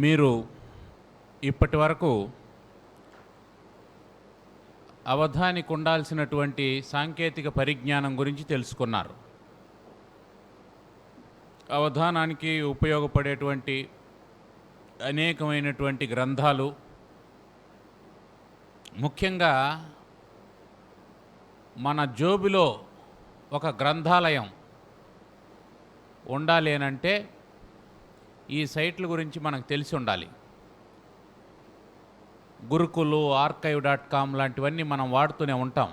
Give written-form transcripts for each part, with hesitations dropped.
మీరు ఇప్పటి వరకు అవధానికి ఉండాల్సినటువంటి సాంకేతిక పరిజ్ఞానం గురించి తెలుసుకున్నారు. అవధానానికి ఉపయోగపడేటువంటి అనేకమైనటువంటి గ్రంథాలు, ముఖ్యంగా మన జోబులో ఒక గ్రంథాలయం ఉండాలి అనంటే ఈ సైట్ల గురించి మనకు తెలిసి ఉండాలి. గురుకులు, archive.com లాంటివన్నీ మనం వాడుతూనే ఉంటాం.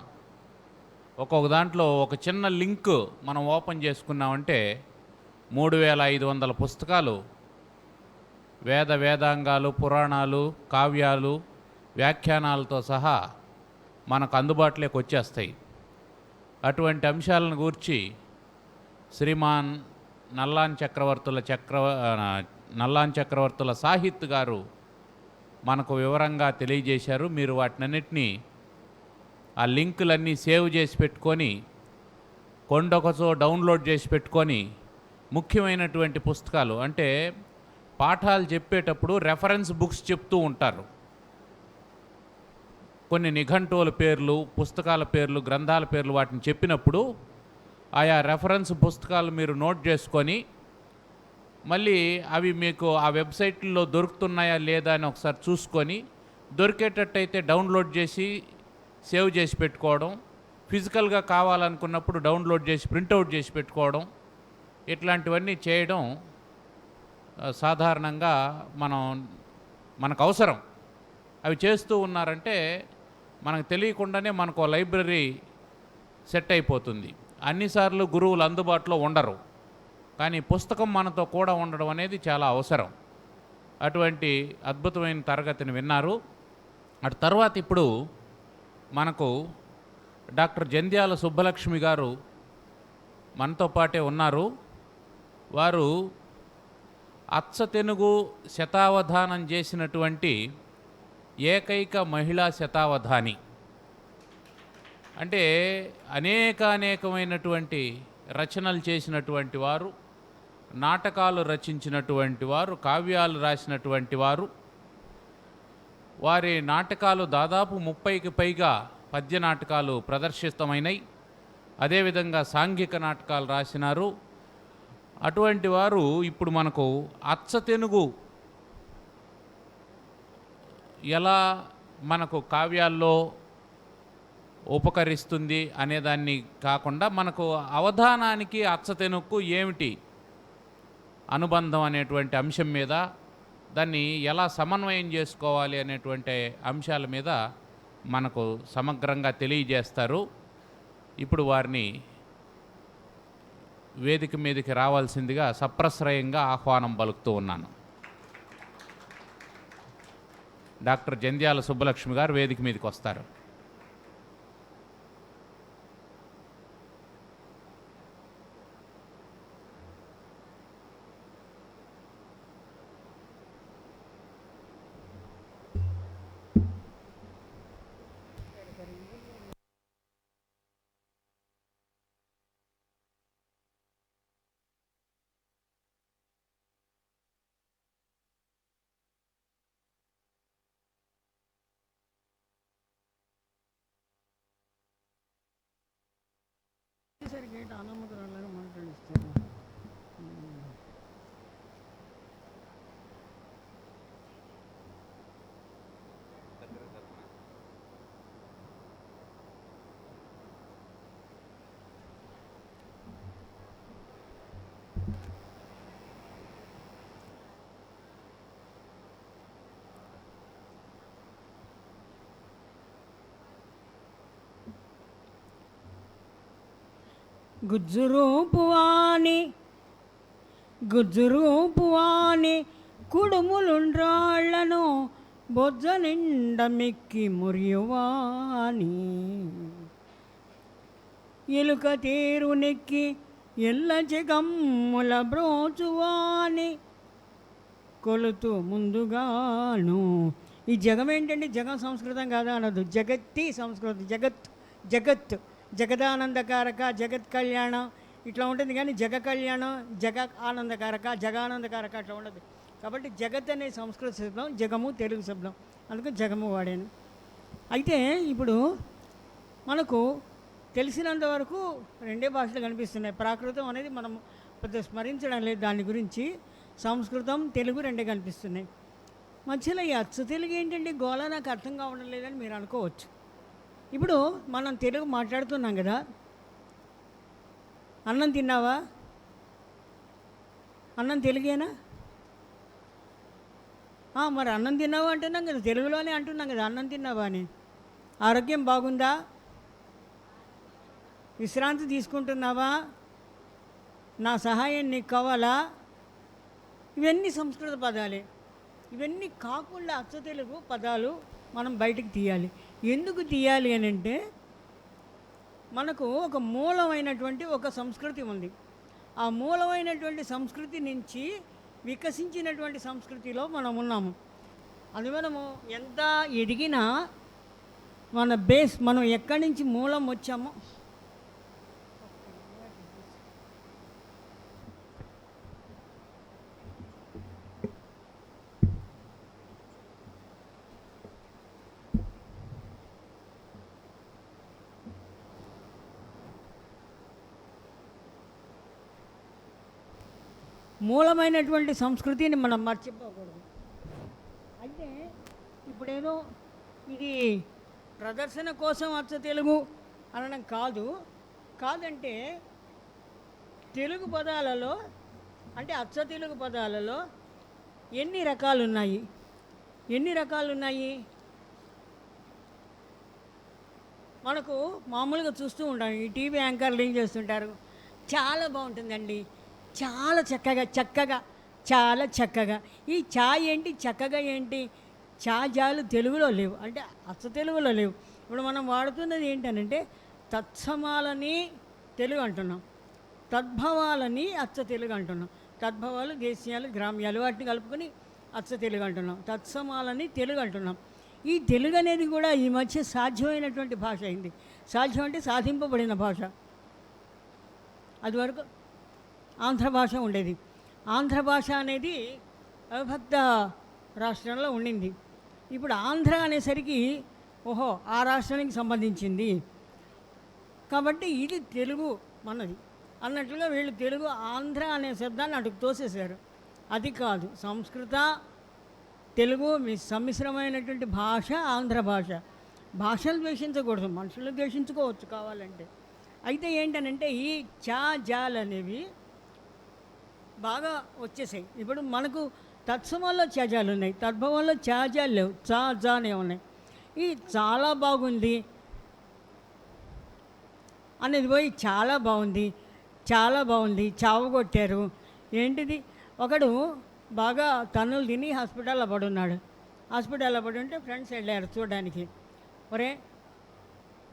ఒక్కొక్క దాంట్లో ఒక చిన్న లింక్ మనం ఓపెన్ చేసుకున్నామంటే 3500 పుస్తకాలు, వేదాంగాలు, పురాణాలు, కావ్యాలు, వ్యాఖ్యానాలతో సహా మనకు అందుబాటులోకి వచ్చేస్తాయి. అటువంటి అంశాలను గూర్చి శ్రీమాన్ నల్లాన్ చక్రవర్తుల సాహిత్ గారు మనకు వివరంగా తెలియజేశారు. మీరు వాటినన్నిటినీ ఆ లింకులన్నీ సేవ్ చేసి పెట్టుకొని, కొండొకచో డౌన్లోడ్ చేసి పెట్టుకొని, ముఖ్యమైనటువంటి పుస్తకాలు అంటే పాఠాలు చెప్పేటప్పుడు రెఫరెన్స్ బుక్స్ చెప్తూ ఉంటారు. కొన్ని నిఘంటువుల పేర్లు, పుస్తకాల పేర్లు, గ్రంథాల పేర్లు వాటిని చెప్పినప్పుడు ఆయా రెఫరెన్స్ పుస్తకాలు మీరు నోట్ చేసుకొని, మళ్ళీ అవి మీకు ఆ వెబ్సైట్లో దొరుకుతున్నాయా లేదా అని ఒకసారి చూసుకొని, దొరికేటట్టయితే డౌన్లోడ్ చేసి సేవ్ చేసి పెట్టుకోవడం, ఫిజికల్గా కావాలనుకున్నప్పుడు డౌన్లోడ్ చేసి ప్రింటౌట్ చేసి పెట్టుకోవడం, ఇట్లాంటివన్నీ చేయడం సాధారణంగా మనకు అవసరం. అవి చేస్తూ ఉన్నారంటే మనకు తెలియకుండానే మనకు లైబ్రరీ సెట్ అయిపోతుంది. అన్నిసార్లు గురువులు అందుబాటులో ఉండరు, కానీ పుస్తకం మనతో కూడా ఉండడం అనేది చాలా అవసరం. అటువంటి అద్భుతమైన తరగతిని విన్నారు. అటు తర్వాత ఇప్పుడు మనకు డాక్టర్ జంధ్యాల సుబ్బలక్ష్మి గారు మనతో పాటే ఉన్నారు. వారు అచ్చతెనుగు శతావధానం చేసినటువంటి ఏకైక మహిళా శతావధాని. అంటే అనేకమైనటువంటి రచనలు చేసినటువంటి వారు, నాటకాలు రచించినటువంటి వారు, కావ్యాలు రాసినటువంటి వారు. వారి నాటకాలు దాదాపు 30కి పైగా పద్య నాటకాలు ప్రదర్శితమైనవి. అదేవిధంగా సాంఘిక నాటకాలు రాసినారు. అటువంటి వారు ఇప్పుడు మనకు అచ్చతెనుగు ఎలా మనకు కావ్యాల్లో ఉపకరిస్తుంది అనేదాన్ని కాకుండా, మనకు అవధానానికి అచ్చతెనుగుకు ఏమిటి అనుబంధం అనేటువంటి అంశం మీద, దాన్ని ఎలా సమన్వయం చేసుకోవాలి అనేటువంటి అంశాల మీద మనకు సమగ్రంగా తెలియజేస్తారు. ఇప్పుడు వారిని వేదిక మీదకి రావాల్సిందిగా సప్రశ్రయంగా ఆహ్వానం పలుకుతూ ఉన్నాను. డాక్టర్ జంధ్యాల సుబ్బలక్ష్మి గారు వేదిక మీదకి వస్తారు. సరికి అన్నమ్మకురాలాగా మాట్లాడిస్తాను. గుజ్జురూపువాని కుడుములుండ్రాళ్లను బొజ్జ నిండ మిక్కి మురియువాని ఎలుక తేరు నెక్కి ఎల్ల జగమ్ముల బ్రోచువాని కొలుతు ముందుగాను. ఈ జగం ఏంటండి? జగం సంస్కృతం కాదా అనదు, జగత్తి సంస్కృతం. జగత్ జగదానందకారక, జగత్ కళ్యాణ, ఇట్లా ఉంటుంది, కానీ జగ కళ్యాణం, జగ ఆనందకారక, జగానందకారక అట్లా ఉండదు. కాబట్టి జగత్ అనే సంస్కృత శబ్దం, జగము తెలుగు శబ్దం, అందుకు జగము వాడాను. అయితే ఇప్పుడు మనకు తెలిసినంత వరకు రెండే భాషలు కనిపిస్తున్నాయి. ప్రాకృతం అనేది మనం పెద్ద స్మరించడం లేదు దాని గురించి. సంస్కృతం, తెలుగు రెండే కనిపిస్తున్నాయి. మధ్యలో ఈ అచ్చు తెలుగు ఏంటంటే గోళ నాకు అర్థం కావడం లేదని మీరు అనుకోవచ్చు. ఇప్పుడు మనం తెలుగు మాట్లాడుతున్నాం కదా, అన్నం తిన్నావా? అన్నం తెలుగేనా? మరి అన్నం తిన్నావా అంటున్నాం కదా, తెలుగులోనే అంటున్నాం కదా అన్నం తిన్నావా అని. ఆరోగ్యం బాగుందా? విశ్రాంతి తీసుకుంటున్నావా? నా సహాయం నీకు కావాలా? ఇవన్నీ సంస్కృత పదాలే. ఇవన్నీ కాకుండా అచ్చ తెలుగు పదాలు మనం బయటికి తీయాలి. ఎందుకు తీయాలి అని అంటే, మనకు ఒక మూలమైనటువంటి ఒక సంస్కృతి ఉంది. ఆ మూలమైనటువంటి సంస్కృతి నుంచి వికసించినటువంటి సంస్కృతిలో మనం ఉన్నాము. అది మనము ఎంత ఎదిగినా మన బేస్, మనం ఎక్కడి నుంచి మూలం వచ్చామో, మూలమైనటువంటి సంస్కృతిని మనం మర్చిపోకూడదు. అయితే ఇప్పుడేదో ఇది ప్రదర్శన కోసం అచ్చ తెలుగు అనడం కాదంటే తెలుగు పదాలలో, అంటే అచ్చ తెలుగు పదాలలో ఎన్ని రకాలు ఉన్నాయి? మనకు మామూలుగా చూస్తూ ఉంటాం, ఈ టీవీ యాంకర్లు ఏం చేస్తుంటారు, చాలా బాగుంటుందండి, చాలా చాలా చక్కగా. ఈ చా ఏంటి, చక్కగా ఏంటి? చాజాలు తెలుగులో లేవు, అంటే అచ్చ తెలుగులో లేవు. ఇప్పుడు మనం వాడుతున్నది ఏంటనంటే తత్సమాలని తెలుగు అంటున్నాం, తద్భవాలని అచ్చ తెలుగు అంటున్నాం. తద్భవాలు దేశీయాలు, గ్రామ్యాలు, వాటిని కలుపుకొని అచ్చ తెలుగు అంటున్నాం. తత్సమాలని తెలుగు అంటున్నాం. ఈ తెలుగు అనేది కూడా ఈ మధ్య సాధ్యమైనటువంటి భాష అయింది. సాధ్యం అంటే సాధింపబడిన భాష. అది వరకు ఆంధ్ర భాష ఉండేది. ఆంధ్ర భాష అనేది అవిభక్త రాష్ట్రంలో ఉండింది. ఇప్పుడు ఆంధ్ర అనేసరికి ఓహో ఆ రాష్ట్రానికి సంబంధించింది కాబట్టి ఇది తెలుగు మనది అన్నట్లుగా వీళ్ళు తెలుగు ఆంధ్ర అనే శబ్దాన్ని అటుకు తోసేశారు. అది కాదు, సంస్కృత తెలుగు సమ్మిశ్రమైనటువంటి భాష ఆంధ్ర భాష. భాషలు ద్వేషించకూడదు, మనుషులు ద్వేషించుకోవచ్చు కావాలంటే. అయితే ఏంటనంటే ఈ చా జాల్ అనేవి బాగా వచ్చేసాయి. ఇప్పుడు మనకు తత్సమంలో చాజాలు ఉన్నాయి, తద్భవంలో చాజాలు లేవు, చా జానే ఉన్నాయి. ఈ చాలా బాగుంది అనేది పోయి చాలా బాగుంది చావగొట్టారు. ఏంటిది? ఒకడు బాగా తన్నులు తిని హాస్పిటల్లో పడున్నాడు. హాస్పిటల్లో పడి ఉంటే ఫ్రెండ్స్ వెళ్ళారు చూడడానికి. ఒరే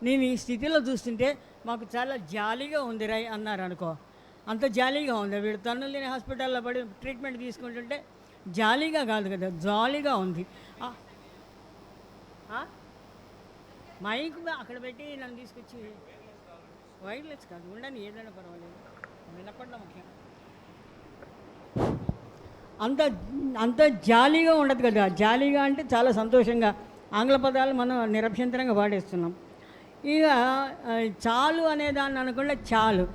నేను ఈ స్థితిలో చూస్తుంటే మాకు చాలా జాలీగా ఉందిరా అన్నారు అనుకో. అంత జాలీగా ఉంది, వీడు తన్నులు తిని హాస్పిటల్లో పడి ట్రీట్మెంట్ తీసుకుంటుంటే జాలీగా కాదు కదా, జాలీగా ఉంది. మైక్ అక్కడ పెట్టి నన్ను తీసుకొచ్చి, వైర్లెస్ కాదు, ఉండని ఏదైనా పర్వాలేదు, వినపడడం ముఖ్యం. అంత జాలీగా ఉండదు కదా. జాలీగా అంటే చాలా సంతోషంగా, ఆంగ్ల పదాలు మనం నిరభ్యంతరంగా వాడేస్తున్నాం. ఇక చాలు అనేదాన్ని అనుకుంటే చాలు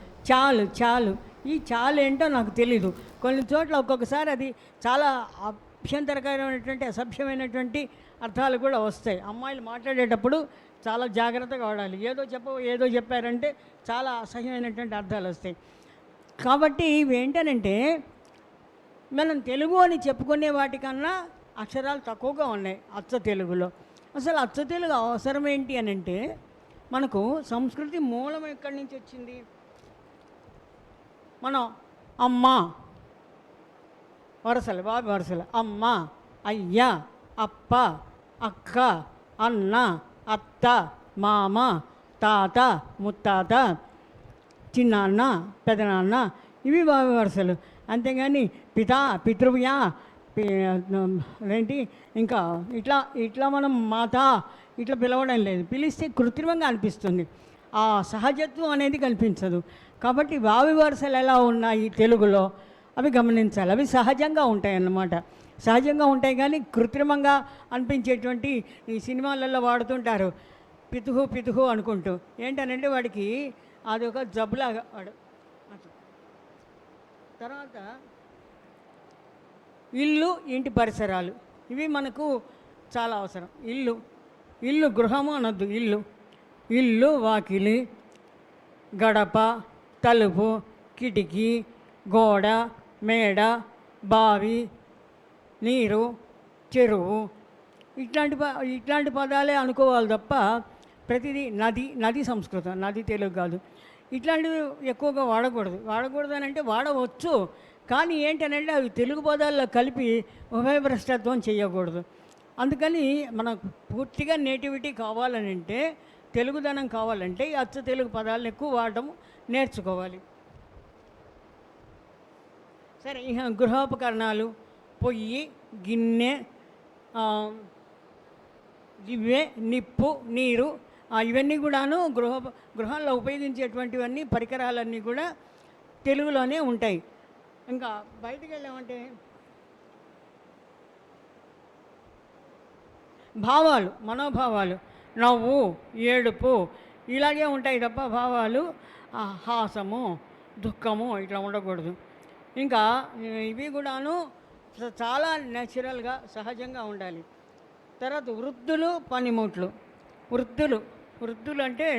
ఈ చాలు ఏంటో నాకు తెలీదు. కొన్ని చోట్ల ఒక్కొక్కసారి అది చాలా అభ్యంతరకరమైనటువంటి అసభ్యమైనటువంటి అర్థాలు కూడా వస్తాయి. అమ్మాయిలు మాట్లాడేటప్పుడు చాలా జాగ్రత్తగా వాడాలి. ఏదో చెప్పారంటే చాలా అసహ్యమైనటువంటి అర్థాలు వస్తాయి. కాబట్టి ఇవి ఏంటనంటే మనం తెలుగు అని చెప్పుకునే వాటికన్నా అక్షరాలు తక్కువగా ఉన్నాయి అచ్చ తెలుగులో. అసలు అచ్చ తెలుగు అవసరం ఏంటి అని అంటే, మనకు సంస్కృతి మూలం ఎక్కడి నుంచి వచ్చింది? మనం అమ్మ వరుసలు, బాబు వరుసలు, అమ్మ, అయ్య, అప్ప, అక్క, అన్న, అత్త, మామ, తాత, ముత్తాత, చిన్నాన్న, పెదనాన్న, ఇవి బాబు వరుసలు. అంతేగాని పితృవ్య ఏంటి ఇంకా ఇట్లా మనం మాత ఇట్లా పిలవడం లేదు. పిలిస్తే కృత్రిమంగా అనిపిస్తుంది, ఆ సహజత్వం అనేది కనిపించదు. కాబట్టి వావి వరుసలు ఎలా ఉన్నాయి తెలుగులో అవి గమనించాలి. అవి సహజంగా ఉంటాయి అన్నమాట. సహజంగా ఉంటాయి కానీ కృత్రిమంగా అనిపించేటువంటి ఈ సినిమాలలో వాడుతుంటారు పితుహు పితుహు అనుకుంటూ. ఏంటనంటే వాడికి అది ఒక జబ్బులాగా వాడు. తర్వాత ఇల్లు, ఇంటి పరిసరాలు ఇవి మనకు చాలా అవసరం. ఇల్లు గృహము అనొద్దు, ఇల్లు వాకిలి, గడప, తలుపు, కిటికీ, గోడ, మేడ, బావి, నీరు, చెరువు ఇట్లాంటి పదాలే అనుకోవాలి తప్ప ప్రతిదీ నది సంస్కృతం, నది తెలుగు కాదు. ఇట్లాంటివి ఎక్కువగా వాడకూడదు అని అంటే వాడవచ్చు, కానీ ఏంటనంటే అవి తెలుగు పదాల్లో కలిపి ఉభయభ్రష్టత్వం చేయకూడదు. అందుకని మనకు పూర్తిగా నేటివిటీ కావాలని అంటే, తెలుగుదనం కావాలంటే ఈ అచ్చ తెలుగు పదాలను ఎక్కువ వాడడం నేర్చుకోవాలి. సరే, ఇక గృహోపకరణాలు పొయ్యి, గిన్నె, దివ్వె, నిప్పు, నీరు ఇవన్నీ కూడాను గృహంలో ఉపయోగించేటువంటివన్నీ పరికరాలన్నీ కూడా తెలుగులోనే ఉంటాయి. ఇంకా బయటికి వెళ్ళామంటే భావాలు, మనోభావాలు, నవ్వు, ఏడుపు ఇలాగే ఉంటాయి తప్ప భావాలు హాసము, దుఃఖము ఇట్లా ఉండకూడదు. ఇంకా ఇవి కూడాను చాలా నేచురల్గా సహజంగా ఉండాలి. తర్వాత వృద్ధులు, పనిముట్లు. వృద్ధులు అంటే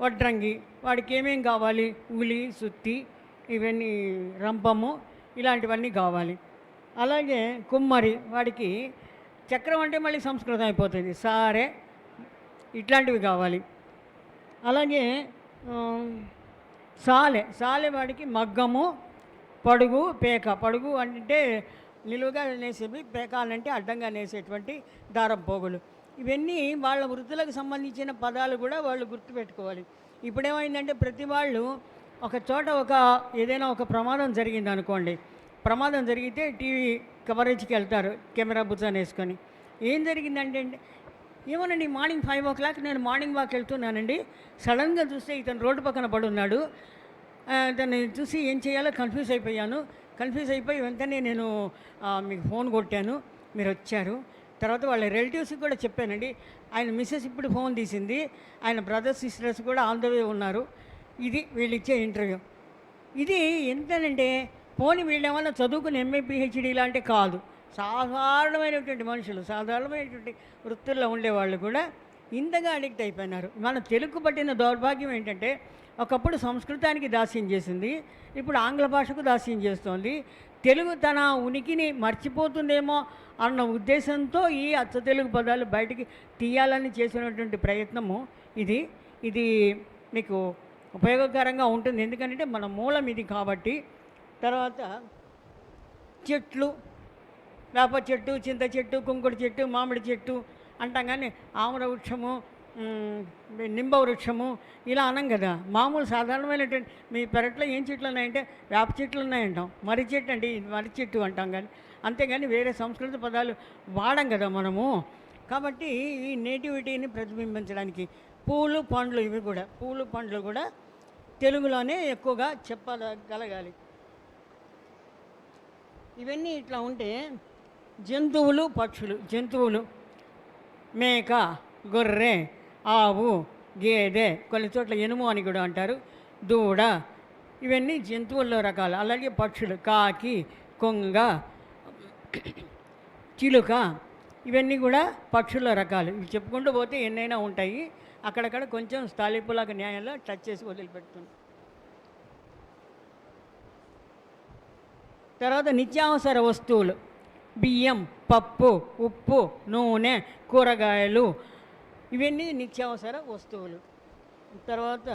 వడ్రంగి, వాడికి ఏమేం కావాలి, ఉలి, సుత్తి, ఇవన్నీ రంపము ఇలాంటివన్నీ కావాలి. అలాగే కుమ్మరి, వాడికి చక్రం అంటే మళ్ళీ సంస్కృతం అయిపోతుంది, సారే ఇట్లాంటివి కావాలి. అలాగే సాలె వాడికి మగ్గము, పడుగు, పేక. పడుగు అంటే నిలువుగా నేసేవి, పేక అంటే అడ్డంగా నేసేటువంటి దారం పోగులు. ఇవన్నీ వాళ్ళ వృత్తులకు సంబంధించిన పదాలు కూడా వాళ్ళు గుర్తుపెట్టుకోవాలి. ఇప్పుడేమైందంటే ప్రతి వాళ్ళు ఒక చోట ఏదైనా ఒక ప్రమాదం జరిగింది అనుకోండి, ప్రమాదం జరిగితే టీవీ కవరేజ్కి వెళ్తారు కెమెరా బుజ్జాన్ని వేసుకొని. ఏం జరిగిందంటే ఏమోనండి, మార్నింగ్ 5 o'clock నేను మార్నింగ్ వాక్ వెళ్తున్నానండి, సడన్గా చూస్తే ఇతను రోడ్డు పక్కన పడున్నాడు. దాన్ని చూసి ఏం చేయాలో కన్ఫ్యూజ్ అయిపోయి వెంటనే నేను మీకు ఫోన్ కొట్టాను, మీరు వచ్చారు. తర్వాత వాళ్ళ రిలేటివ్స్కి కూడా చెప్పానండి, ఆయన మిస్సెస్ ఇప్పుడు ఫోన్ తీసింది, ఆయన బ్రదర్స్ సిస్టర్స్ కూడా ఆన్ ద వే ఉన్నారు. ఇది వీళ్ళు ఇచ్చే ఇంటర్వ్యూ. ఇది ఎంతనంటే పోనీ వీళ్ళేమన్నా చదువుకుని ఎంఏ పిహెచ్డీ ఇలాంటి కాదు, సాధారణమైనటువంటి మనుషులు, సాధారణమైనటువంటి వృత్తుల్లో ఉండేవాళ్ళు కూడా ఇంతగా అడిక్ట్ అయిపోయినారు. మన తెలుగు పట్టిన దౌర్భాగ్యం ఏంటంటే ఒకప్పుడు సంస్కృతానికి దాస్యం చేసింది, ఇప్పుడు ఆంగ్ల భాషకు దాస్యం చేస్తోంది. తెలుగు తన ఉనికిని మర్చిపోతుందేమో అన్న ఉద్దేశంతో ఈ అచ్చ తెలుగు పదాలు బయటికి తీయాలని చేసినటువంటి ప్రయత్నము ఇది మీకు ఉపయోగకరంగా ఉంటుంది. ఎందుకంటే మన మూలం ఇది కాబట్టి. తర్వాత చెట్లు, వేప చెట్టు, చింత చెట్టు, కుంకుడు చెట్టు, మామిడి చెట్టు అంటాం, కానీ ఆమ్ర వృక్షము, నింబ వృక్షము ఇలా అనం కదా. మామూలు సాధారణమైనటువంటి మీ పెరట్లో ఏం చెట్లు ఉన్నాయంటే వేప చెట్లు ఉన్నాయంటాం, మర్రి చెట్టు అంటే మర్రి చెట్టు అంటాం, కానీ అంతేగాని వేరే సంస్కృత పదాలు వాడం కదా మనము. కాబట్టి ఈ నేటివిటీని ప్రతిబింబించడానికి పూలు పండ్లు, పూలు పండ్లు కూడా తెలుగులోనే ఎక్కువగా చెప్పగలగాలి. ఇవన్నీ ఇట్లా ఉంటే జంతువులు, పక్షులు. జంతువులు మేక, గొర్రె, ఆవు, గేదె, కొన్ని చోట్ల ఎనుము అని కూడా అంటారు, దూడ, ఇవన్నీ జంతువుల్లో రకాలు. అలాగే పక్షులు కాకి, కొంగ, చిలుక, ఇవన్నీ కూడా పక్షుల రకాలు. ఇవి చెప్పుకుంటూ పోతే ఎన్నైనా ఉంటాయి. అక్కడక్కడ కొంచెం స్థాళిపులాగా న్యాయంలో టచ్ చేసి వదిలిపెడుతుంది. తర్వాత నిత్యావసర వస్తువులు, బియ్యం, పప్పు, ఉప్పు, నూనె, కూరగాయలు, ఇవన్నీ నిత్యావసర వస్తువులు. తర్వాత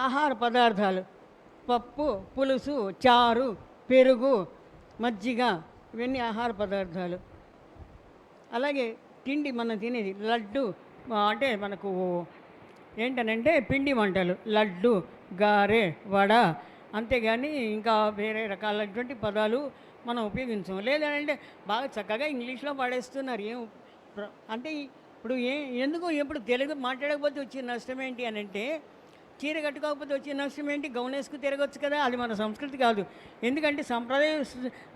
ఆహార పదార్థాలు, పప్పు, పులుసు, చారు, పెరుగు, మజ్జిగ, ఇవన్నీ ఆహార పదార్థాలు. అలాగే తిండి, మనం తినేది లడ్డు అంటే మనకు ఏంటనంటే పిండి వంటలు, లడ్డు, గారె, వడ, అంతేగాని ఇంకా వేరే రకాలైనటువంటి పదాలు మనం ఉపయోగించాం. లేదంటే బాగా చక్కగా ఇంగ్లీష్లో పాడేస్తున్నారు. అంటే ఇప్పుడు ఎందుకు ఎప్పుడు తెలుగు మాట్లాడకపోతే వచ్చిన నష్టం ఏంటి అని అంటే చీర కట్టుకోకపోతే వచ్చే నష్టం ఏంటి? గౌన్ వేసుకు తిరగొచ్చు కదా, అది మన సంస్కృతి కాదు. ఎందుకంటే సంప్రదాయ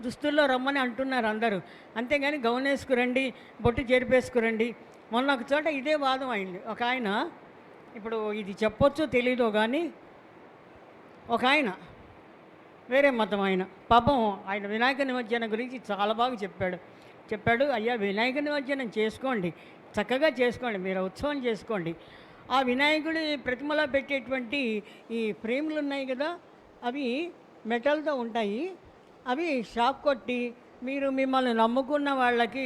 దుస్తుల్లో రమ్మని అంటున్నారు అందరూ, అంతేగాని గౌన్ వేసుకురండి, బొట్టు చెరిపేసుకురండి. మొన్న ఒక చోట ఇదే వాదం అయింది. ఒక ఆయన, ఇప్పుడు ఇది చెప్పొచ్చో తెలీదో కానీ, ఒక ఆయన వేరే మతం ఆయన, పాపం ఆయన వినాయక నిమజ్జనం గురించి చాలా బాగా చెప్పాడు. అయ్యా, వినాయక నిమజ్జనం చేసుకోండి, చక్కగా చేసుకోండి, మీరు ఉత్సవం చేసుకోండి. ఆ వినాయకుడి ప్రతిమలో పెట్టేటువంటి ఈ ఫ్రేమ్లు ఉన్నాయి కదా, అవి మెటల్తో ఉంటాయి. అవి షాక్ కొట్టి మీరు మిమ్మల్ని నమ్ముకున్న వాళ్ళకి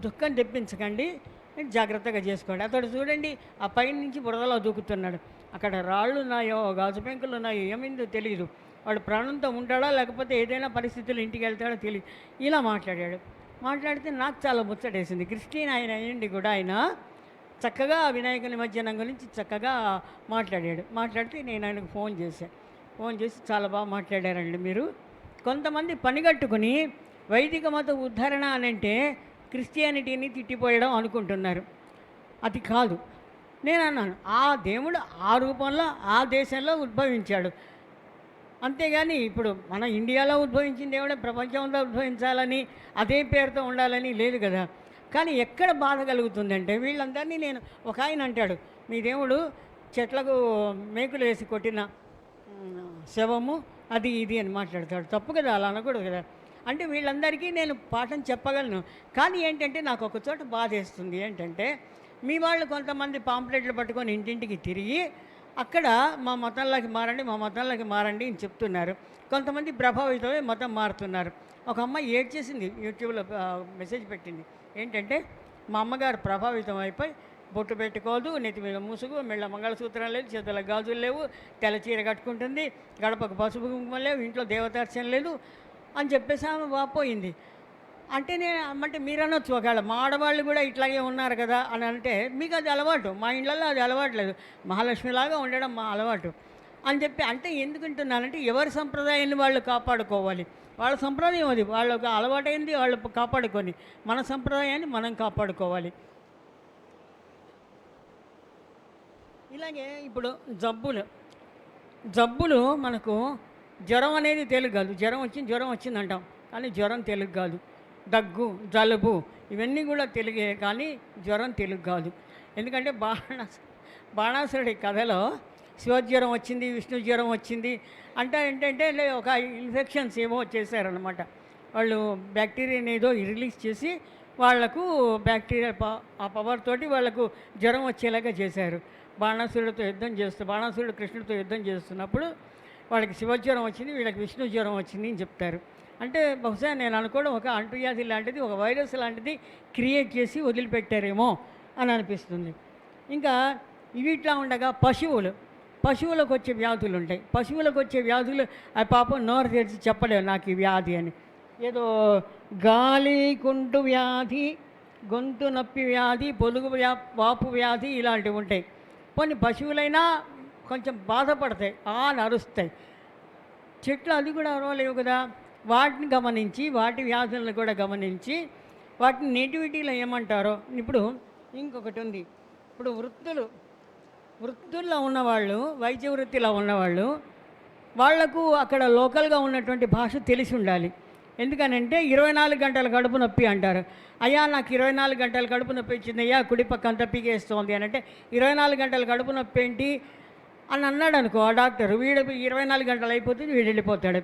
దుఃఖం తెప్పించకండి, జాగ్రత్తగా చేసుకోండి. అతడు చూడండి, ఆ పైన నుంచి బురదలో దూకుతున్నాడు. అక్కడ రాళ్ళు ఉన్నాయో గాజు పెంకులు ఉన్నాయో ఏమైందో తెలియదు. వాడు ప్రాణంతో ఉంటాడా లేకపోతే ఏదైనా పరిస్థితులు ఇంటికి వెళ్తాడో తెలియదు. ఇలా మాట్లాడితే నాకు చాలా ముచ్చటేసింది. క్రిస్టియన్ ఆయన అయ్యండి కూడా ఆయన చక్కగా వినాయక నిమజ్జనం గురించి చక్కగా మాట్లాడితే నేను ఆయనకు ఫోన్ చేసి చాలా బాగా మాట్లాడారండి మీరు. కొంతమంది పనిగట్టుకుని వైదిక మత ఉద్ధరణ అని అంటే క్రిస్టియానిటీని తిట్టిపోయడం అనుకుంటున్నారు. అది కాదు. నేను అన్నాను, ఆ దేవుడు ఆ రూపంలో ఆ దేశంలో ఉద్భవించాడు, అంతేగాని ఇప్పుడు మన ఇండియాలో ఉద్భవించిన దేవుడే ప్రపంచంలో ఉద్భవించాలని అదే పేరుతో ఉండాలని లేదు కదా. కానీ ఎక్కడ బాధ కలుగుతుందంటే వీళ్ళందరినీ నేను, ఒక ఆయన అంటాడు మీ దేవుడు చెట్లకు మేకులు వేసి కొట్టిన శవము అది ఇది అని మాట్లాడతాడు. తప్పు కదా, అలా అనకూడదు కదా. అంటే వీళ్ళందరికీ నేను పాఠం చెప్పగలను. కానీ ఏంటంటే నాకు ఒక చోట బాధ వేస్తుంది. ఏంటంటే మీ వాళ్ళు కొంతమంది పాంప్లెట్లు పట్టుకొని ఇంటింటికి తిరిగి అక్కడ మా మతంలోకి మారండి అని చెప్తున్నారు. కొంతమంది ప్రభావితమై మతం మారుతున్నారు. ఒక అమ్మాయి ఏడ్చేసింది, యూట్యూబ్లో మెసేజ్ పెట్టింది. ఏంటంటే మా అమ్మగారు ప్రభావితం అయిపోయి బొట్టు పెట్టుకోదు, నెత్తి మీద ముసుగు, మెళ్ళ మంగళసూత్రం లేదు, చేతుల గాజులు లేవు, తెల్ల చీర కట్టుకుంటుంది, గడపకు పసుపు కుంకుమ లేవు, ఇంట్లో దేవతార్చన లేదు అని చెప్పేసి ఆమె వాపోయింది. అంటే మీరు అనొచ్చు, ఒకవేళ మా ఆడవాళ్ళు కూడా ఇట్లాగే ఉన్నారు కదా అని అంటే, మీకు అది అలవాటు, మా ఇళ్ళల్లో అది అలవాట్లేదు, మహాలక్ష్మిలాగా ఉండడం మా అలవాటు అని చెప్పి. అంటే ఎందుకుంటున్నానంటే ఎవరి సంప్రదాయాన్ని వాళ్ళు కాపాడుకోవాలి. వాళ్ళ సంప్రదాయం అది, వాళ్ళకు అలవాటైంది వాళ్ళు కాపాడుకొని మన సంప్రదాయాన్ని మనం కాపాడుకోవాలి. ఇలాగే ఇప్పుడు జబ్బులు మనకు జ్వరం అనేది తెలుగు కాదు. జ్వరం వచ్చింది అంటాం, కానీ జ్వరం తెలుగు కాదు. దగ్గు, జలుబు ఇవన్నీ కూడా తెలుగే, కానీ జ్వరం తెలుగు కాదు. ఎందుకంటే బాణాసురుడి కథలో శివజ్వరం వచ్చింది, విష్ణు జ్వరం వచ్చింది అంటే ఏంటంటే ఒక ఇన్ఫెక్షన్స్ ఏమో చేశారనమాట. వాళ్ళు బ్యాక్టీరియాని ఏదో రిలీజ్ చేసి వాళ్లకు బ్యాక్టీరియా ఆ పవర్ తోటి వాళ్లకు జ్వరం వచ్చేలాగా చేశారు. బాణాసురుడు కృష్ణుడితో యుద్ధం చేస్తున్నప్పుడు వాళ్ళకి శివజ్వరం వచ్చింది, వీళ్ళకి విష్ణు జ్వరం వచ్చింది అని చెప్తారు. అంటే బహుశా నేను అనుకోవడం ఒక అంటువ్యాధి లాంటిది, ఒక వైరస్ లాంటిది క్రియేట్ చేసి వదిలిపెట్టారేమో అని అనిపిస్తుంది. ఇంకా ఇవి ఇట్లా ఉండగా పశువులకు వచ్చే వ్యాధులు ఉంటాయి. పశువులకు వచ్చే వ్యాధులు ఆ పాపం నోరు తెరిచి చెప్పలేవు నాకు ఈ వ్యాధి అని. ఏదో గాలి కుంటు వ్యాధి, గొంతు నొప్పి వ్యాధి, పొలుగు వాపు వ్యాధి ఇలాంటివి ఉంటాయి. కొన్ని పశువులైనా కొంచెం బాధపడతాయి, నరుస్తాయి. చెట్లు అది కూడా అరవలేవు కదా. వాటిని గమనించి, వాటి వ్యాధులను కూడా గమనించి, వాటిని నేటివిటీలో ఏమంటారో. ఇప్పుడు ఇంకొకటి ఉంది, ఇప్పుడు వృత్తుల్లో ఉన్నవాళ్ళు, వైద్య వృత్తిలో ఉన్నవాళ్ళు, వాళ్లకు అక్కడ లోకల్గా ఉన్నటువంటి భాష తెలిసి ఉండాలి. ఎందుకనంటే 24 గంటల కడుపు నొప్పి అంటారు. అయ్యా నాకు 24 గంటల కడుపు నొప్పి వచ్చింది అయ్యా, కుడి పక్క అంతా పీకేస్తోంది అని అంటే 24 గంటల కడుపు నొప్పి ఏంటి అని అన్నాడు అనుకో ఆ డాక్టర్, వీడు 24 గంటలు అయిపోతుంది, వీడు వెళ్ళిపోతాడు.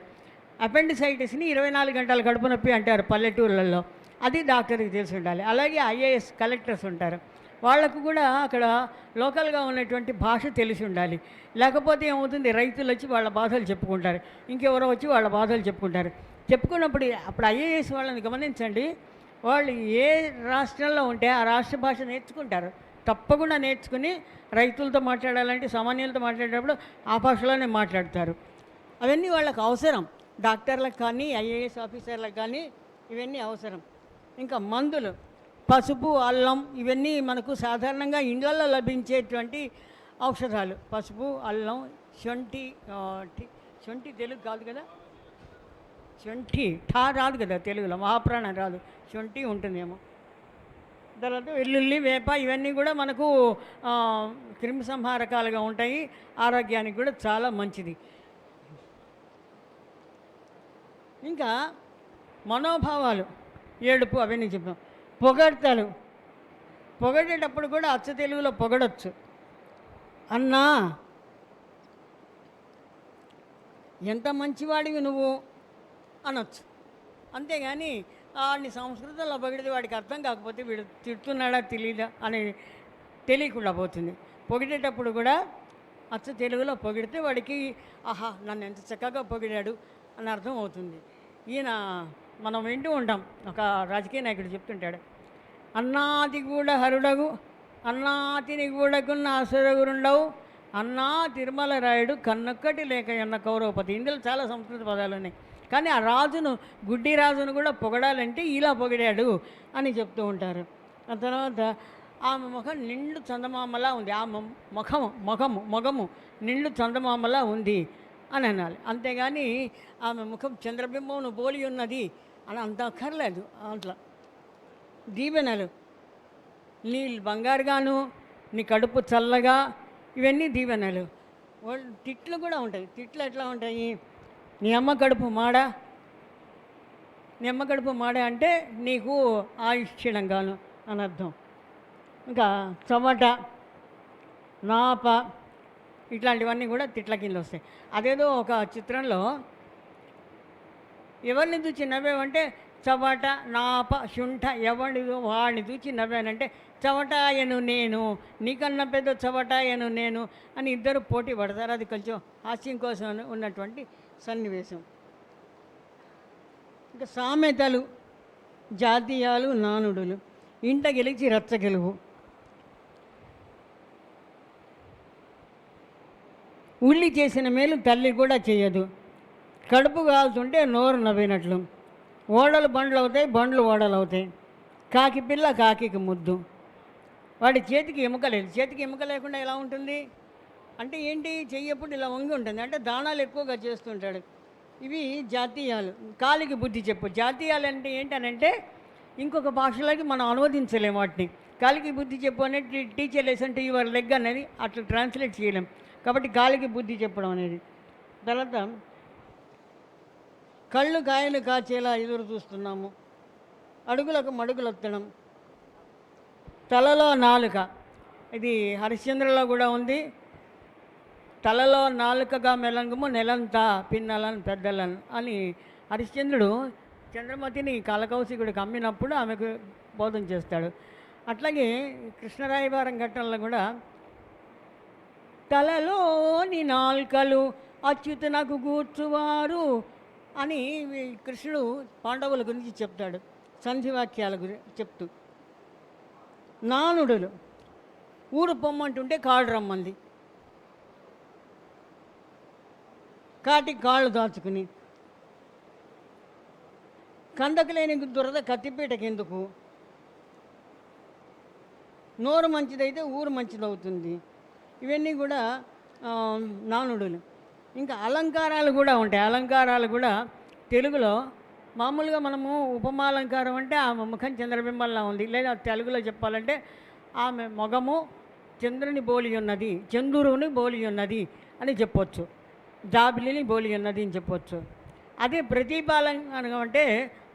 అపెండిసైటిస్ని 24 గంటల కడుపు నొప్పి అంటారు పల్లెటూళ్ళల్లో, అది డాక్టర్కి తెలిసి ఉండాలి. అలాగే ఐఏఎస్ కలెక్టర్స్ ఉంటారు, వాళ్లకు కూడా అక్కడ లోకల్గా ఉన్నటువంటి భాష తెలిసి ఉండాలి. లేకపోతే ఏమవుతుంది, రైతులు వచ్చి వాళ్ళ బాధలు చెప్పుకుంటారు, ఇంకెవరో వచ్చి వాళ్ళ బాధలు చెప్పుకున్నప్పుడు అప్పుడు ఐఏఎస్ వాళ్ళని గమనించండి, వాళ్ళు ఏ రాష్ట్రంలో ఉంటే ఆ రాష్ట్ర భాష నేర్చుకుంటారు, తప్పకుండా నేర్చుకుని రైతులతో మాట్లాడాలంటే, సామాన్యులతో మాట్లాడేటప్పుడు ఆ భాషలోనే మాట్లాడతారు. అవన్నీ వాళ్ళకు అవసరం, డాక్టర్లకు కానీ ఐఏఎస్ ఆఫీసర్లకు కానీ ఇవన్నీ అవసరం. ఇంకా మందులు, పసుపు, అల్లం ఇవన్నీ మనకు సాధారణంగా ఇండ్లలో లభించేటువంటి ఔషధాలు. పసుపు, అల్లం, శొంఠి తెలుగు కాదు కదా, శొంఠి రాదు కదా తెలుగులో, మహాప్రాణం రాదు, శొంఠి ఉంటుందేమో. తర్వాత వెల్లుల్లి వేప ఇవన్నీ కూడా మనకు క్రిమి సంహారకాలుగా ఉంటాయి, ఆరోగ్యానికి కూడా చాలా మంచిది. ఇంకా మనోభావాలు, ఏడుపు అవన్నీ చెప్పాం. పొగడ్తలు, పొగడేటప్పుడు కూడా అచ్చ తెలుగులో పొగడొచ్చు. అన్నా ఎంత మంచివాడివి నువ్వు అనొచ్చు. అంతేగాని వాడిని సంస్కృతంలో పొగిడితే వాడికి అర్థం కాకపోతే వీడు తిడుతున్నాడా తెలియదా అని తెలియకుండా పోతుంది. పొగిడేటప్పుడు కూడా అచ్చ తెలుగులో పొగిడితే వాడికి ఆహా నన్ను ఎంత చక్కగా పొగిడాడు అని అర్థం అవుతుంది. ఈయన మనం వింటూ ఉంటాం, ఒక రాజకీయ నాయకుడు చెప్తుంటాడు, అన్నాతి కూడా హరుడగు అన్నాతిని కూడకున్న అసురగురుండవు అన్నా తిరుమల రాయుడు కన్నొక్కటి లేక ఎన్న కౌరవపతి. ఇందులో చాలా సంస్కృత పదాలు ఉన్నాయి. కానీ ఆ రాజును, గుడ్డి రాజును కూడా పొగడాలంటే ఇలా పొగిడాడు అని చెప్తూ ఉంటారు. ఆ తర్వాత ఆమె ముఖం నిండు చందమామలా ఉంది, ఆ మొగము నిండు చందమామలా ఉంది అని అనాలి. అంతేగాని ఆమె ముఖం చంద్రబింబమును పోలి ఉన్నది అని అంత అక్కర్లేదు. అట్లా దీవెనలు, నీ బంగారుగాను, నీ కడుపు చల్లగా, ఇవన్నీ దీవెనలు. తిట్లు కూడా ఉంటాయి. తిట్లు ఎట్లా ఉంటాయి? నీ అమ్మ కడుపు మాడ, నీ అమ్మ కడుపు మాడ అంటే నీకు ఆయుష్క్షీణంగాను అని అర్థం. ఇంకా చవట, నాప, ఇట్లాంటివన్నీ కూడా తిట్ల కింద వస్తాయి. అదేదో ఒక చిత్రంలో ఎవరిని చూచి నవ్వేవంటే చవట, నాప, శుంఠ, ఎవరిని వాడిని చూచి నవ్వానంటే చవటాయను నేను, నీకన్నా పెద్ద చవటాయను నేను అని ఇద్దరు పోటీ పడతారు. అది కొంచెం హాస్యం కోసం ఉన్నటువంటి సన్నివేశం. ఇంకా సామెతలు, జాతీయాలు, నానుడులు. ఇంట గెలిచి రచ్చ గెలువు. ఉల్లి చేసిన మేలు తల్లి కూడా చేయదు. కడుపు కాల్చుంటే నోరు నవ్వినట్లు. ఓడలు బండ్లు అవుతాయి, బండ్లు ఓడలు అవుతాయి. కాకి పిల్ల కాకికి ముద్దు. వాడి చేతికి ఎముక లేదు. చేతికి ఎముక లేకుండా ఎలా ఉంటుంది అంటే ఏంటి? చెయ్యప్పుడు ఇలా వంగి ఉంటుంది అంటే దానాలు ఎక్కువగా చేస్తుంటాడు. ఇవి జాతీయాలు. కాలికి బుద్ధి చెప్పు. జాతీయాలు అంటే ఏంటనంటే ఇంకొక భాషలోకి మనం అనువదించలేము వాటిని. కాలికి బుద్ధి చెప్పు అనేది teacher lesson to your leg అనేది అట్లా ట్రాన్స్లేట్ చేయలేం. కాబట్టి కాలికి బుద్ధి చెప్పడం అనేది. తర్వాత కళ్ళు కాయలు కాచేలా ఎదురు చూస్తున్నాము. అడుగులకు మడుగులొత్తడం. తలలో నాలుక, ఇది హరిశ్చంద్రలో కూడా ఉంది. తలలో నాలుకగా మెలంగుము నెలంతా పిన్నలను పెద్దలను అని హరిశ్చంద్రుడు చంద్రమతిని కలకౌశికుడికి అమ్మినప్పుడు ఆమెకు బోధన చేస్తాడు. అట్లాగే కృష్ణరాయవారం ఘట్టంలో కూడా తలలోని నాల్కలు అచ్యుతనకు కూర్చువారు అని కృష్ణుడు పాండవుల గురించి చెప్తాడు, సంధివాక్యాల గురించి చెప్తూ. నానుడులు, ఊరు పొమ్మంటుంటే కాళ్ళు రమ్మంది, కాటికి కాళ్ళు దాచుకుని. కందకు లేని దురద కత్తిపీటకి ఎందుకు? నోరు మంచిదైతే ఊరు మంచిదవుతుంది. ఇవన్నీ కూడా నానుడులు. ఇంకా అలంకారాలు కూడా ఉంటాయి. అలంకారాలు కూడా తెలుగులో మామూలుగా మనము ఉపమాలంకారం అంటే ఆమె ముఖం చంద్రబింబంలా ఉంది, లేదా తెలుగులో చెప్పాలంటే ఆమె మొగము చంద్రుని బోలి ఉన్నది, చంద్రుని బోలి ఉన్నది అని చెప్పొచ్చు. జాబిలిని బోలి ఉన్నది అని చెప్పొచ్చు. అదే ప్రతిపాలంకారం అంటే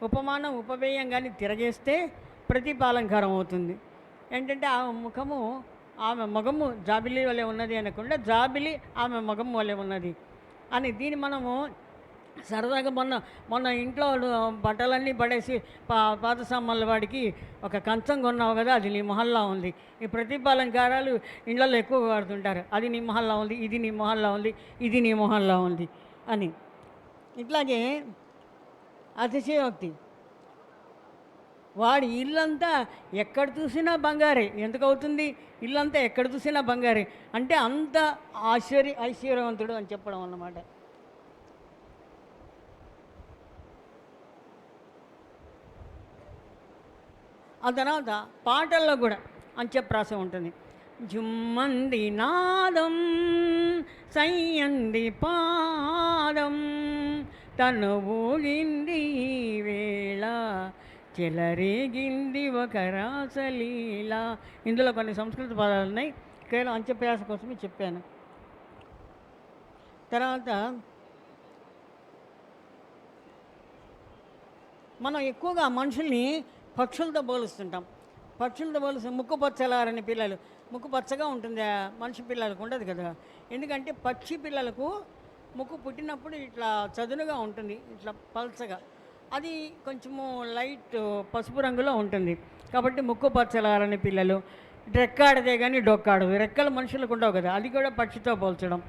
ఉపమానం ఉపమేయం కానీ తిరగేస్తే ప్రతిపాలంకారం అవుతుంది. ఏంటంటే ఆమె ముఖము ఆమె మొగము జాబిలి వలె ఉన్నది అనకుండా జాబిలి ఆమె మొగము వలె ఉన్నది అని. దీన్ని మనము సరదాగా మొన్న ఇంట్లో బట్టలన్నీ పడేసి పాత సామాన్ల వాడికి ఒక కంచం కొన్నావు కదా, అది నీ మొహల్లా ఉంది. ఈ ప్రతిపాలంకారాలు ఇళ్లలో ఎక్కువ వాడుతుంటారు. అది నీ మొహల్లా ఉంది, ఇది నీ మొహల్లా ఉంది, ఇది నీ మొహల్లా ఉంది అని. ఇట్లాగే అతిశయోక్తి. వాడి ఇల్లంతా ఎక్కడ చూసినా బంగారే. ఎందుకు అవుతుంది? ఇల్లంతా ఎక్కడ చూసినా బంగారే అంటే అంత ఐశ్వర్యవంతుడు అని చెప్పడం అన్నమాట. ఆ తర్వాత పాటల్లో కూడా అంత్యప్రాస ఉంటుంది. జుమ్మంది నాదం సయ్యంది పాదం తను ఊగింది వేళ చెలరేగింది ఒక రాసలీల. ఇందులో కొన్ని సంస్కృత పదాలు ఉన్నాయి, కేవలం అంత్యప్యాస కోసమే చెప్పాను. తర్వాత మనం ఎక్కువగా మనుషుల్ని పక్షులతో పోలుస్తుంటాం. పక్షులతో పోలుస్తే ముక్కు పచ్చలారని పిల్లలు, ముక్కు పచ్చగా ఉంటుంది, మనిషి పిల్లలకు ఉండదు కదా. ఎందుకంటే పక్షి పిల్లలకు ముక్కు పుట్టినప్పుడు ఇట్లా చదునుగా ఉంటుంది, ఇట్లా పల్చగా, అది కొంచెము లైట్ పసుపు రంగులో ఉంటుంది. కాబట్టి ముక్కు పచ్చలారని పిల్లలు. రెక్కాడితే కానీ డొక్కాడదు, రెక్కలు మనుషులకు ఉండవు కదా, అది కూడా పక్షితో పోల్చడం.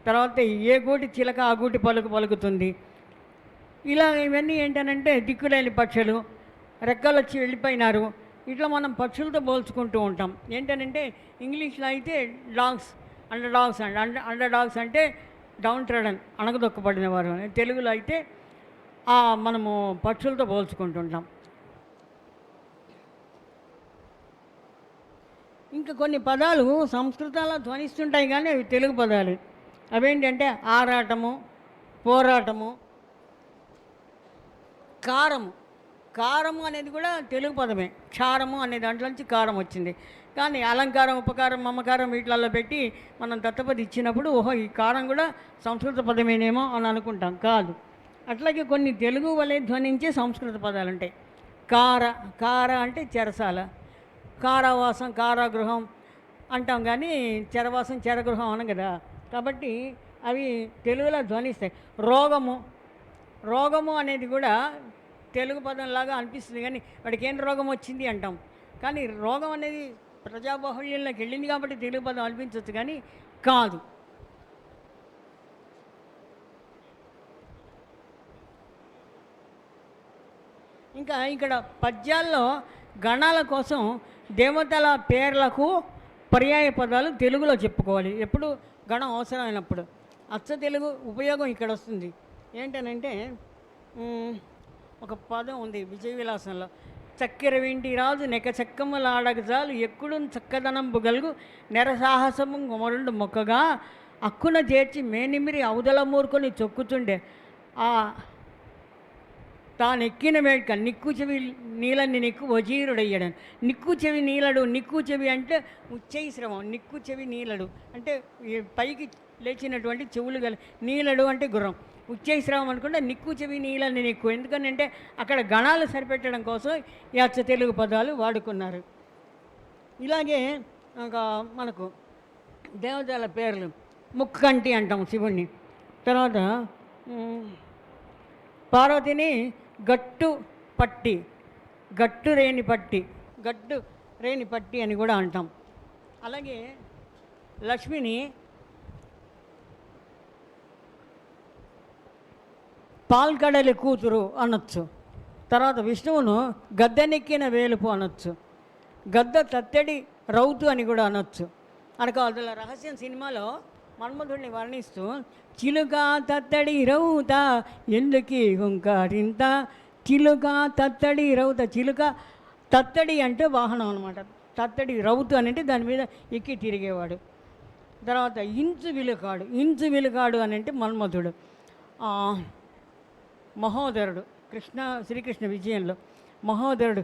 తర్వాత ఏ గూటి చిలక ఆ గూటి పలుకు పలుకుతుంది. ఇలా ఇవన్నీ ఏంటనంటే దిక్కులేని పక్షులు, రెక్కలు వచ్చి వెళ్ళిపోయినారు. ఇట్లా మనం పక్షులతో పోల్చుకుంటూ ఉంటాం. ఏంటనంటే ఇంగ్లీష్లో అయితే dogs, under dogs under dogs అంటే డౌన్ ట్రెడన్, అణగదొక్కబడిన వారు. తెలుగులో అయితే మనము పక్షులతో పోల్చుకుంటుంటాం. ఇంకా కొన్ని పదాలు సంస్కృతంలో ధ్వనిస్తుంటాయి కానీ అవి తెలుగు పదాలు. అవేంటంటే ఆరాటము, పోరాటము, కారము. కారము అనేది కూడా తెలుగు పదమే. క్షారము అనే దాంట్లోంచి కారం వచ్చింది. కానీ అలంకారం, ఉపకారం, మమకారం వీటిలలో పెట్టి మనం దత్తపది ఇచ్చినప్పుడు ఓహో ఈ కారం కూడా సంస్కృత పదమేనేమో అని అనుకుంటాం. కాదు. అట్లాగే కొన్ని తెలుగు వలె ధ్వనించే సంస్కృత పదాలు ఉంటాయి. కార అంటే చెరసాల, కారావాసం, కారాగృహం అంటాం కానీ చెరవాసం, చెరగృహం అనం కదా. కాబట్టి అవి తెలుగులో ధ్వనిస్తాయి. రోగము అనేది కూడా తెలుగు పదంలాగా అనిపిస్తుంది కానీ వాడికి ఏం రోగం వచ్చింది అంటాం. కానీ రోగం అనేది ప్రజాబాహుళ్యంలోకి వెళ్ళింది కాబట్టి తెలుగు పదం అనిపించవచ్చు కానీ కాదు. ఇంకా ఇక్కడ పద్యాల్లో గణాల కోసం దేవతల పేర్లకు పర్యాయ పదాలు తెలుగులో చెప్పుకోవాలి. ఎప్పుడు గణం అవసరమైనప్పుడు. అచ్చ తెలుగు ఉపయోగం ఇక్కడ వస్తుంది. ఏంటనంటే ఒక పదం ఉంది విజయ విలాసంలో, చక్కెర వింటి రాజు నెక చెక్కమ్మలాడగజాలు ఎక్కుడు చక్కదనంబు గలుగు నెరసాహసము గుమరుండు మొక్కగా అక్కున చేర్చి మేనిమిరి అవదల మూర్కొని చొక్కుతుండే తానెక్కిన వేడుక నిక్కు చెవి నీలని నిక్కు వజీరుడయ్యాడని. నిక్కు చెవి నీలడు, నిక్కు చెవి అంటే ఉచ్చైశ్రవం, నిక్కు చెవి నీలడు అంటే పైకి లేచినటువంటి చెవులు గల, నీలడు అంటే గుర్రం, ఉచ్చైశ్రవం అనుకుంటే నిక్కు చెవి నీలని నిక్కు. ఎందుకంటే అక్కడ గణాలు సరిపెట్టడం కోసం ఈ అచ్చ తెలుగు పదాలు వాడుకున్నారు. ఇలాగే మనకు దేవతల పేర్లు, ముక్కంటి అంటాం శివుణ్ణి. తర్వాత పార్వతిని గట్టు రేణి పట్టి అని కూడా అంటాం. అలాగే లక్ష్మిని పాల్కడలి కూతురు అనొచ్చు. తర్వాత విష్ణువును గద్దెనెక్కిన వేలుపు అనొచ్చు. గద్ద తత్తడి రౌతు అని కూడా అనొచ్చు. అనకు అందులో రహస్యం సినిమాలో మన్మధుడిని వర్ణిస్తూ చిలుక తత్తడి రౌత ఎందుకి హుంకారింత, చిలుక తత్తడి రౌత. చిలుక తత్తడి అంటే వాహనం అనమాట, తత్తడి రౌతు అని అంటే దాని మీద ఎక్కి తిరిగేవాడు. తర్వాత ఇంచు విలుకాడు అని అంటే మన్మధుడు. మహోదరుడు శ్రీకృష్ణ విజయంలో మహోదరుడు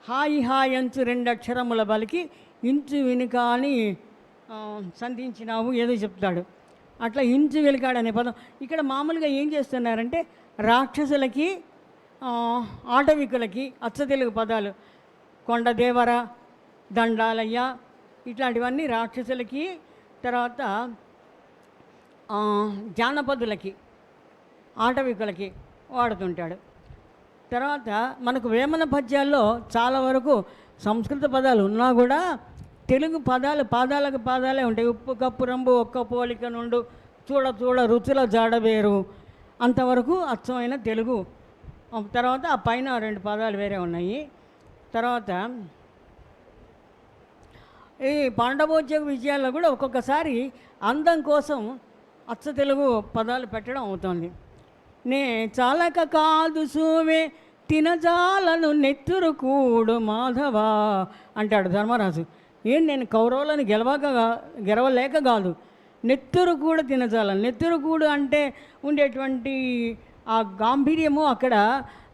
హాయి అంచు 2 అక్షరముల బలికి ఇంచు వినుక అని సంధించినావు ఏదో చెప్తాడు. అట్లా ఇంచు వెలికాడు అనే పదం ఇక్కడ మామూలుగా ఏం చేస్తున్నారంటే రాక్షసులకి, ఆటవికులకి అచ్చ తెలుగు పదాలు కొండదేవర, దండాలయ్య ఇట్లాంటివన్నీ రాక్షసులకి, తర్వాత జానపదులకి, ఆటవికులకి వాడుతుంటాడు. తర్వాత మనకు వేమన పద్యాల్లో చాలా వరకు సంస్కృత పదాలు ఉన్నా కూడా తెలుగు పదాలు పాదాలే ఉంటాయి. ఉప్పు కప్పు రంబు ఒక్క పోలిక నుండు చూడ రుచుల జాడవేరు అంతవరకు అచ్చమైన తెలుగు. తర్వాత ఆ పైన 2 పదాలు వేరే ఉన్నాయి. తర్వాత ఈ పాండవోద్యోగ విజయాల్లో కూడా ఒక్కొక్కసారి అందం కోసం అచ్చ తెలుగు పదాలు పెట్టడం అవుతుంది. నే చాలక కాదు సూవే తినజాలను నెత్తురు కూడు మాధవ అంటాడు ధర్మరాజు. నేను కౌరవులను గెలవలేక కాదు, నెత్తురు కూడా తినజాలను. నెత్తురు కూడు అంటే ఉండేటువంటి ఆ గాంభీర్యము అక్కడ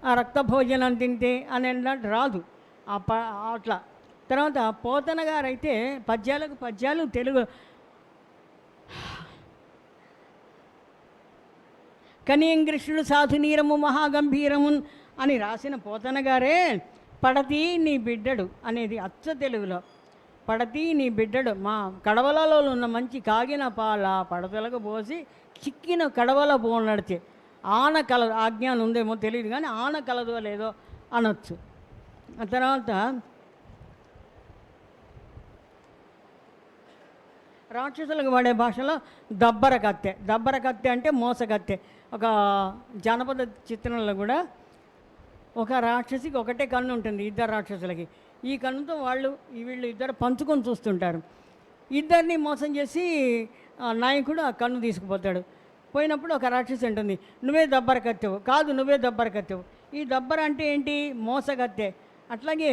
ఆ రక్త భోజనం తింటే అని అన్నట్టు రాదు అట్లా. తర్వాత పోతన గారైతే పద్యాలకు పద్యాలు తెలుగు కనియంగ్రిష్ణుడు సాధునీరము మహాగంభీరము అని రాసిన పోతన గారే పడతీ నీ బిడ్డడు అనేది అచ్చ తెలుగులో. పడతీ నీ బిడ్డడు మా కడవలలో ఉన్న మంచి కాగిన పాల పడతలకు పోసి చిక్కిన కడవల పోనడితే ఆన కలదు, ఆజ్ఞానం ఉందేమో తెలియదు కానీ ఆన కలదో లేదో అనొచ్చు. ఆ తర్వాత రాక్షసులకు వాడే భాషలో దబ్బర కత్తె. దబ్బర కత్తె అంటే మోసకత్తె. ఒక జానపద చిత్రంలో కూడా ఒక రాక్షసికి ఒకటే కన్ను ఉంటుంది, ఇద్దరు రాక్షసులకి. ఈ కన్నుతో వీళ్ళు ఇద్దరు పంచుకొని చూస్తుంటారు. ఇద్దరిని మోసం చేసి నాయకుడు ఆ కన్ను తీసుకుపోతాడు. పోయినప్పుడు ఒక రాక్షసి ఉంటుంది, నువ్వే దబ్బర కత్తెవు. కాదు, నువ్వే దబ్బర కత్తెవు. ఈ దబ్బర అంటే ఏంటి? మోసగత్తె. అట్లాగే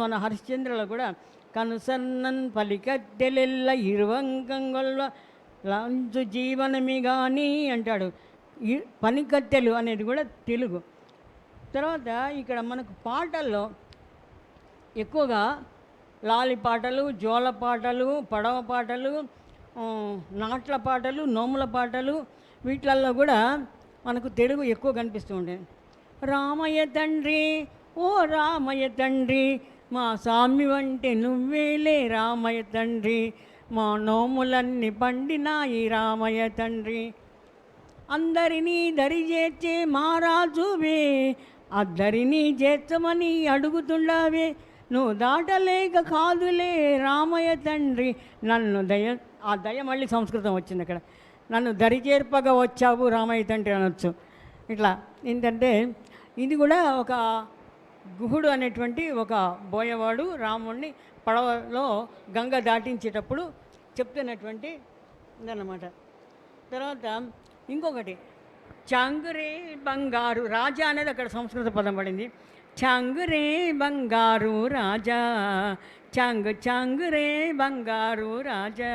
మన హరిశ్చంద్రలో కూడా కనుసన్నన్ పలికత్తెలెల్ల ఇరువంకంగొల్ల లంచు జీవనమి కానీ అంటాడు. పనికత్తెలు అనేది కూడా తెలుగు. తర్వాత ఇక్కడ మనకు పాటల్లో ఎక్కువగా లాలి పాటలు, జోల పాటలు, పడవ పాటలు, నాట్ల పాటలు, నోముల పాటలు, వీటిల్లో కూడా మనకు తెలుగు ఎక్కువ కనిపిస్తూ ఉండేది. రామయ్య తండ్రి, ఓ రామయ్య తండ్రి, మా స్వామి వంటి నువ్వేలే రామయ్య తండ్రి, మా నోములన్నీ పండినాయి రామయ్య తండ్రి, అందరినీ దరి చేర్చే మహారాజువే, అద్దరినీ చేర్చమని అడుగుతుండావే, నువ్వు దాటలేక కాదులే రామయ్య తండ్రి, నన్ను ఆ దయ మళ్ళీ సంస్కృతం వచ్చింది అక్కడ, నన్ను దరి చేర్పగా వచ్చావు రామయ్య తండ్రి అనొచ్చు. ఇట్లా ఏంటంటే ఇది కూడా ఒక గుహుడు అనేటువంటి ఒక బోయవాడు రాముడిని పడవలో గంగ దాటించేటప్పుడు చెప్తున్నటువంటి ఇదన్నమాట. తర్వాత ఇంకొకటి చాంగురే బంగారు రాజా అనేది అక్కడ సంస్కృత పదం పడింది. చాంగురే బంగారు రాజా, చాంగురే బంగారు రాజా,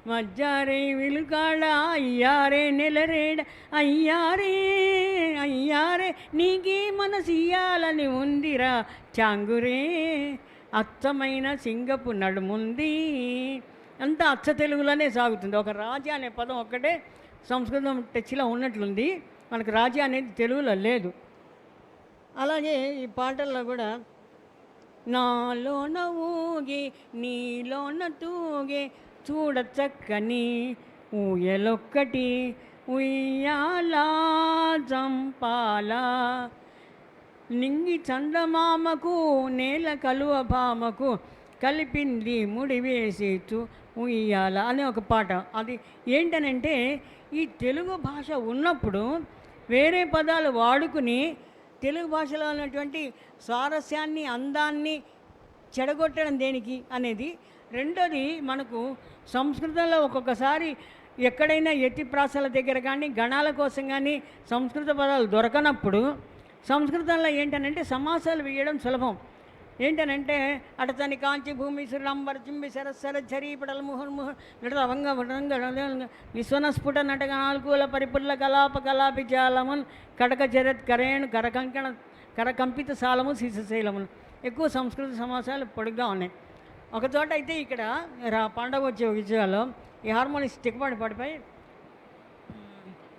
మజ్జారే విలుకాడ అయ్యారే నెలరేడ అయ్యారే అయ్యారే నీకే మనసియ్యాలని ఉందిరా చాంగురే, అచ్చమైన సింగపు నడుముంది. అంతా అచ్చ తెలుగులోనే సాగుతుంది. ఒక రాజా అనే పదం ఒక్కటే సంస్కృతం టచ్లో ఉన్నట్లుంది, మనకు రాజా అనేది తెలుగులో లేదు. అలాగే ఈ పాటల్లో కూడా నాలోన ఊగి నీలోన తూగే చూడ చక్కని ఊయలొక్కటి ఉయ్యాలా జంపాలా, నింగి చందమామకు నేల కలువ భామకు కలిపింది ముడివేసి ఉయ్యాల అనే ఒక పాట. అది ఏంటనంటే ఈ తెలుగు భాష ఉన్నప్పుడు వేరే పదాలు వాడుకుని తెలుగు భాషలో ఉన్నటువంటి స్వారస్యాన్ని, అందాన్ని చెడగొట్టడం దేనికి అనేది. రెండోది, మనకు సంస్కృతంలో ఒక్కొక్కసారి ఎక్కడైనా ఎత్తిప్రాసల దగ్గర కానీ గణాల కోసం కానీ సంస్కృత పదాలు దొరకనప్పుడు సంస్కృతంలో ఏంటనంటే సమాసాలు వేయడం సులభం. ఏంటనంటే అటతని కాంచి భూమి శ్రీలంబర్ చింబి సరస్సర చరీ పడల ముహర్ముహ నడవంగ విశ్వనస్ఫుట నటక నాలుకూల పరిపుల్ల కలాప కలాపి జాలమున్ కడక జరత్ కరేణు కరకంపిత సాలము శిశశైలమును. ఎక్కువ సంస్కృత సమాసాలు పొడుగ్గా ఉన్నాయి. ఒకచోట అయితే ఇక్కడ పండగ వచ్చే విజయాల్లో ఈ హార్మోనిక్స్ తిక్కబడి పడిపోయి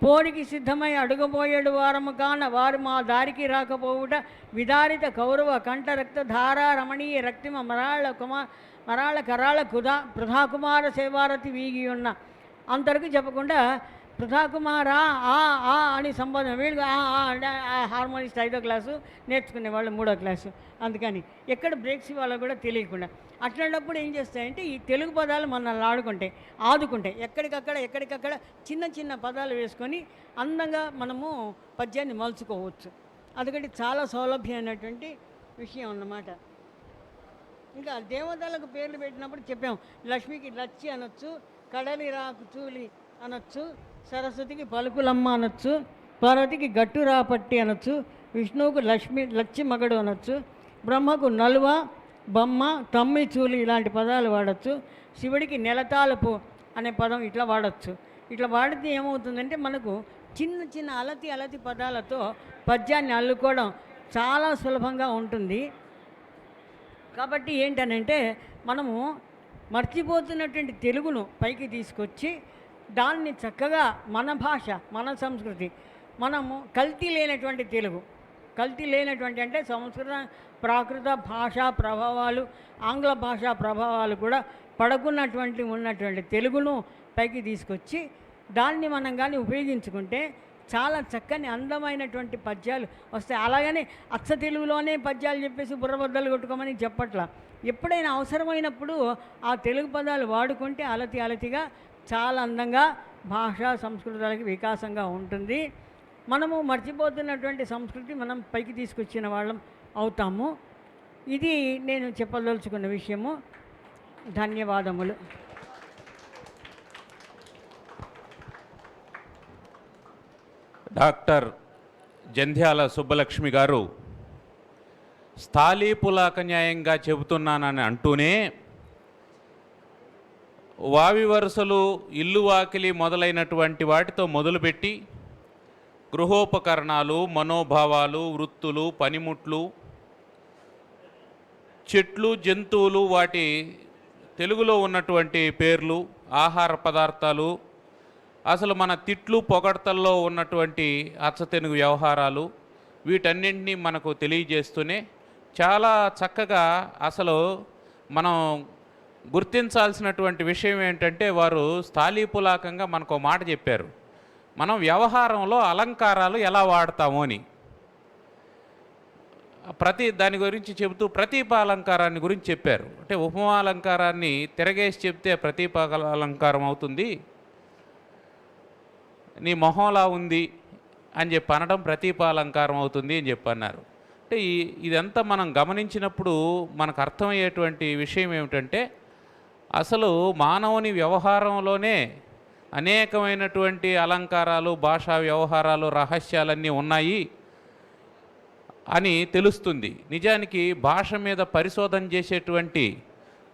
పోరికి సిద్ధమై అడుగబోయేడు వారము కాన వారు మా దారికి రాకపోవుట విదారిత కౌరవ కంఠ రక్త ధారా రమణీయ రక్తిమ మరాళ కరాళ పృథాకుమార సేవారతి వీగి ఉన్న అంతవరకు చెప్పకుండా పృథాకుమార ఆ అని సంబోధన. వీళ్ళు అంటే హార్మోనిస్ట్ 5వ క్లాసు నేర్చుకునే వాళ్ళు 3వ క్లాసు. అందుకని ఎక్కడ బ్రేక్స్ ఇవ్వాలో కూడా తెలియకుండా అట్లాంటప్పుడు ఏం చేస్తాయంటే ఈ తెలుగు పదాలు మనల్ని ఆదుకుంటాయి. ఎక్కడికక్కడ చిన్న చిన్న పదాలు వేసుకొని అందంగా మనము పద్యాన్ని మలుచుకోవచ్చు. అందుకని చాలా సౌలభ్యమైనటువంటి విషయం అన్నమాట. ఇంకా దేవతలకు పేర్లు పెట్టినప్పుడు చెప్పాం. లక్ష్మికి లచ్చి అనొచ్చు, కడలి రాకు చూలి అనొచ్చు, సరస్వతికి పలుకులమ్మ అనొచ్చు, పార్వతికి గట్టు రాపట్టి అనొచ్చు, విష్ణువుకు లచ్చి మగడు అనొచ్చు, బ్రహ్మకు నలువ బొమ్మ తమ్మి చూలి ఇలాంటి పదాలు వాడచ్చు, శివుడికి నెలతాలపు అనే పదం ఇట్లా వాడచ్చు. ఇట్లా వాడితే ఏమవుతుందంటే మనకు చిన్న చిన్న అలతి పదాలతో పద్యాన్ని అల్లుకోవడం చాలా సులభంగా ఉంటుంది. కాబట్టి ఏంటనంటే మనము మర్చిపోతున్నటువంటి తెలుగును పైకి తీసుకొచ్చి దాన్ని చక్కగా మన భాష, మన సంస్కృతి, మనము కల్తీ లేనటువంటి తెలుగు, కల్తీ లేనటువంటి అంటే సంస్కృత ప్రాకృత భాషా ప్రభావాలు, ఆంగ్ల భాషా ప్రభావాలు కూడా పడకున్నటువంటి ఉన్నటువంటి తెలుగును పైకి తీసుకొచ్చి దాన్ని మనం కానీ ఉపయోగించుకుంటే చాలా చక్కని అందమైనటువంటి పద్యాలు వస్తాయి. అలాగని అచ్చ తెలుగులోనే పద్యాలు చెప్పేసి బుర్రబద్దలు కొట్టుకోమని చెప్పట్లా. ఎప్పుడైనా అవసరమైనప్పుడు ఆ తెలుగు పదాలు వాడుకుంటే అలతిగా చాలా అందంగా భాషా సంస్కృతాలకి వికాసంగా ఉంటుంది. మనము మర్చిపోతున్నటువంటి సంస్కృతి మనం పైకి తీసుకొచ్చిన వాళ్ళం అవుతాము. ఇది నేను చెప్పదలుచుకున్న విషయము. ధన్యవాదములు. డాక్టర్ జంధ్యాల సుబ్బలక్ష్మి గారు స్థాళీపులాక న్యాయంగా చెబుతున్నానని అంటూనే వావి వరుసలు, ఇల్లు వాకిలి మొదలైనటువంటి వాటితో మొదలుపెట్టి గృహోపకరణాలు, మనోభావాలు, వృత్తులు, పనిముట్లు, చెట్లు, జంతువులు, వాటి తెలుగులో ఉన్నటువంటి పేర్లు, ఆహార పదార్థాలు, అసలు మన తిట్లు పొగడ్తల్లో ఉన్నటువంటి అచ్చతెనుగు వ్యవహారాలు, వీటన్నింటినీ మనకు తెలియజేస్తూనే చాలా చక్కగా అసలు మనం గుర్తించాల్సినటువంటి విషయం ఏంటంటే వారు స్థాళీపులాకంగా మనకు ఒక మాట చెప్పారు. మనం వ్యవహారంలో అలంకారాలు ఎలా వాడతాము అని దాని గురించి చెబుతూ ప్రతీప అలంకారాన్ని గురించి చెప్పారు. అంటే ఉపమా అలంకారాన్ని తిరగేసి చెప్తే ప్రతీప అలంకారం అవుతుంది, నీ మొహంలా ఉంది అని చెప్పి అనడం ప్రతీప అలంకారం అవుతుంది అని చెప్పి అన్నారు. అంటే ఇదంతా మనం గమనించినప్పుడు మనకు అర్థమయ్యేటువంటి విషయం ఏమిటంటే అసలు మానవుని వ్యవహారంలోనే అనేకమైనటువంటి అలంకారాలు, భాషా వ్యవహారాలు, రహస్యాలన్నీ ఉన్నాయి అని తెలుస్తుంది. నిజానికి భాష మీద పరిశోధన చేసేటువంటి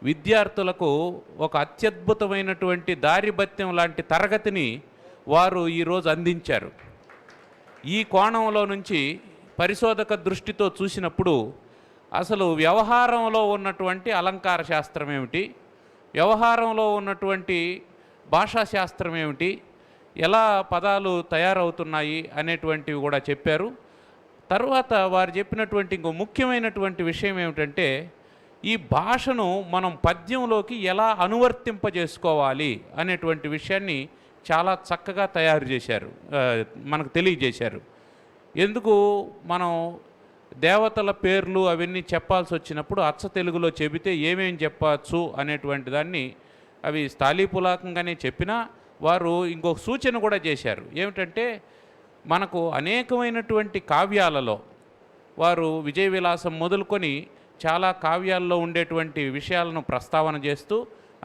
విద్యార్థులకు ఒక అత్యద్భుతమైనటువంటి దారిభత్యం లాంటి తరగతిని వారు ఈరోజు అందించారు. ఈ కోణంలో నుంచి పరిశోధక దృష్టితో చూసినప్పుడు అసలు వ్యవహారంలో ఉన్నటువంటి అలంకార శాస్త్రం ఏమిటి, వ్యవహారంలో ఉన్నటువంటి భాషాశాస్త్రం ఏమిటి, ఎలా పదాలు తయారవుతున్నాయి అనేటువంటివి కూడా చెప్పారు. తర్వాత వారు చెప్పినటువంటి ఇంకో ముఖ్యమైనటువంటి విషయం ఏమిటంటే ఈ భాషను మనం పద్యంలోకి ఎలా అనువర్తింపజేసుకోవాలి అనేటువంటి విషయాన్ని చాలా చక్కగా తయారు చేశారు, మనకు తెలియజేశారు. ఎందుకు మనం దేవతల పేర్లు అవన్నీ చెప్పాల్సి వచ్చినప్పుడు అచ్చ తెలుగులో చెబితే ఏమేం చెప్పచ్చు అనేటువంటి దాన్ని అవి స్థాళీపులాకంగానే చెప్పినా వారు ఇంకొక సూచన కూడా చేశారు. ఏమిటంటే మనకు అనేకమైనటువంటి కావ్యాలలో వారు విజయ విలాసం మొదలుకొని చాలా కావ్యాల్లో ఉండేటువంటి విషయాలను ప్రస్తావన చేస్తూ,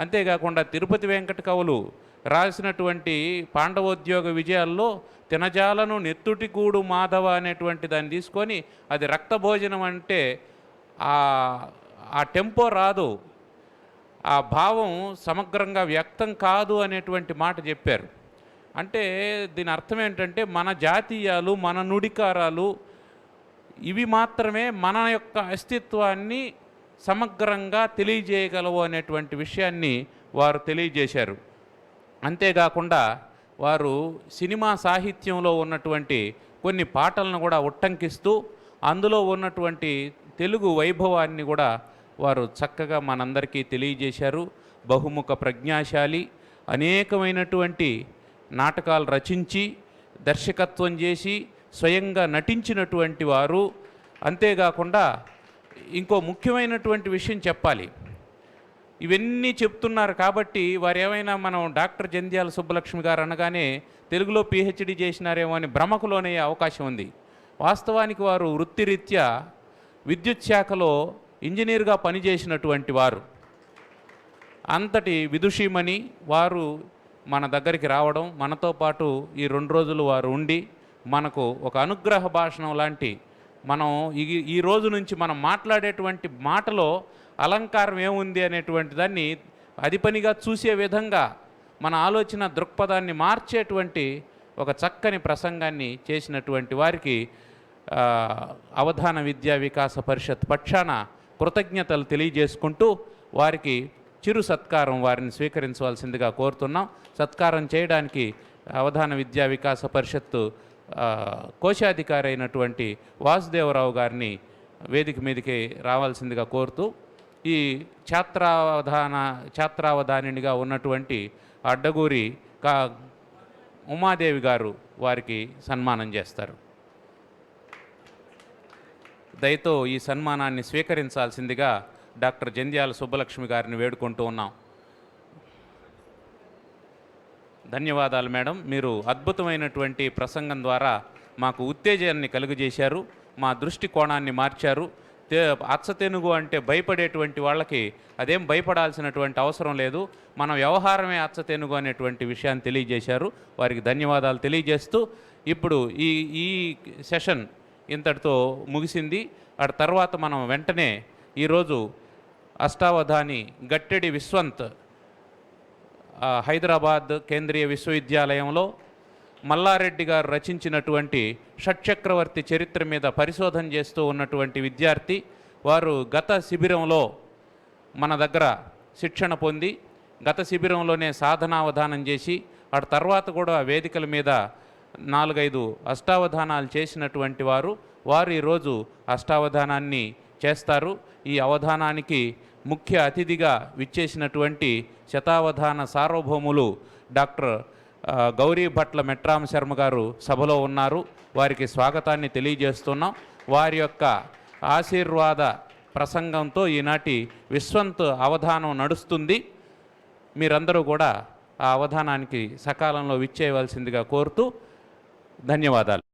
అంతేకాకుండా తిరుపతి వెంకట కవులు రాసినటువంటి పాండవోద్యోగ విజయాల్లో తినజాలను నెత్తుటికూడు మాధవ అనేటువంటి దాన్ని తీసుకొని అది రక్తభోజనం అంటే ఆ టెంపో రాదు, ఆ భావం సమగ్రంగా వ్యక్తం కాదు అనేటువంటి మాట చెప్పారు. అంటే దీని అర్థం ఏంటంటే మన జాతీయాలు, మన నుడికారాలు ఇవి మాత్రమే మన యొక్క అస్తిత్వాన్ని సమగ్రంగా తెలియజేయగలవు అనేటువంటి విషయాన్ని వారు తెలియజేశారు. అంతేకాకుండా వారు సినిమా సాహిత్యంలో ఉన్నటువంటి కొన్ని పాటలను కూడా ఉట్టంకిస్తూ అందులో ఉన్నటువంటి తెలుగు వైభవాన్ని కూడా వారు చక్కగా మనందరికీ తెలియజేశారు. బహుముఖ ప్రజ్ఞాశాలి, అనేకమైనటువంటి నాటకాలు రచించి దర్శకత్వం చేసి స్వయంగా నటించినటువంటి వారు. అంతేకాకుండా ఇంకో ముఖ్యమైనటువంటి విషయం చెప్పాలి, ఇవన్నీ చెప్తున్నారు కాబట్టి వారు ఏమైనా మనం డాక్టర్ జంధ్యాల సుబ్బలక్ష్మి గారు అనగానే తెలుగులో పిహెచ్డి చేసినారేమో అని భ్రమకులోనే అవకాశం ఉంది. వాస్తవానికి వారు వృత్తిరీత్యా విద్యుత్ శాఖలో ఇంజనీర్గా పనిచేసినటువంటి వారు. అంతటి విదుషీమణి వారు మన దగ్గరికి రావడం, మనతో పాటు ఈ 2 రోజులు వారు ఉండి మనకు ఒక అనుగ్రహ భాషణం లాంటి, మనం ఈ రోజు నుంచి మనం మాట్లాడేటువంటి మాటలో అలంకారం ఏముంది అనేటువంటి దాన్ని అధిపనిగా చూసే విధంగా మన ఆలోచన దృక్పథాన్ని మార్చేటువంటి ఒక చక్కని ప్రసంగాన్ని చేసినటువంటి వారికి ఆ, అవధాన విద్యా వికాస పరిషత్ పక్షాన కృతజ్ఞతలు తెలియజేసుకుంటూ వారికి చిరు సత్కారం వారిని స్వీకరించవలసిందిగా కోరుతున్నాం. సత్కారం చేయడానికి అవధాన విద్యా వికాస పరిషత్తు కోశాధికారి అయినటువంటి వాసుదేవరావు గారిని వేదిక మీదకి రావాల్సిందిగా కోరుతూ ఈ ఛాత్రావధానినిగా ఉన్నటువంటి అడ్డగూరి ఉమాదేవి గారు వారికి సన్మానం చేస్తారు. దయతో ఈ సన్మానాన్ని స్వీకరించాల్సిందిగా డాక్టర్ జంధ్యాల సుబ్బలక్ష్మి గారిని వేడుకుంటూ ఉన్నాం. ధన్యవాదాలు మేడం. మీరు అద్భుతమైనటువంటి ప్రసంగం ద్వారా మాకు ఉత్తేజాన్ని కలుగజేశారు, మా దృష్టి కోణాన్ని మార్చారు. అచ్చతెనుగు అంటే భయపడేటువంటి వాళ్ళకి అదేం భయపడాల్సినటువంటి అవసరం లేదు, మన వ్యవహారమే అచ్చతెనుగు అనేటువంటి విషయాన్ని తెలియజేశారు. వారికి ధన్యవాదాలు తెలియజేస్తూ ఇప్పుడు ఈ సెషన్ ఇంతటితో ముగిసింది. ఆ తర్వాత మనం వెంటనే ఈరోజు అష్టావధాని గట్టెడి విశ్వంత్ హైదరాబాద్ కేంద్రీయ విశ్వవిద్యాలయంలో మల్లారెడ్డి గారు రచించినటువంటి షట్చక్రవర్తి చరిత్ర మీద పరిశోధన చేస్తూ ఉన్నటువంటి విద్యార్థి. వారు గత శిబిరంలో మన దగ్గర శిక్షణ పొంది గత శిబిరంలోనే సాధనావధానం చేసి ఆ తర్వాత కూడా వేదికల మీద 4-5 అష్టావధానాలు చేసినటువంటి వారు ఈరోజు అష్టావధానాన్ని చేస్తారు. ఈ అవధానానికి ముఖ్య అతిథిగా విచ్చేసినటువంటి శతావధాన సార్వభౌములు డాక్టర్ గౌరీ భట్ల మెట్రామ శర్మ గారు సభలో ఉన్నారు. వారికి స్వాగతాన్ని తెలియజేస్తున్నాం. వారి యొక్క ఆశీర్వాద ప్రసంగంతో ఈనాటి విశ్వంత్ అవధానం నడుస్తుంది. మీరందరూ కూడా ఆ అవధానానికి సకాలంలో విచ్చేయవలసిందిగా కోరుతూ ధన్యవాదాలు.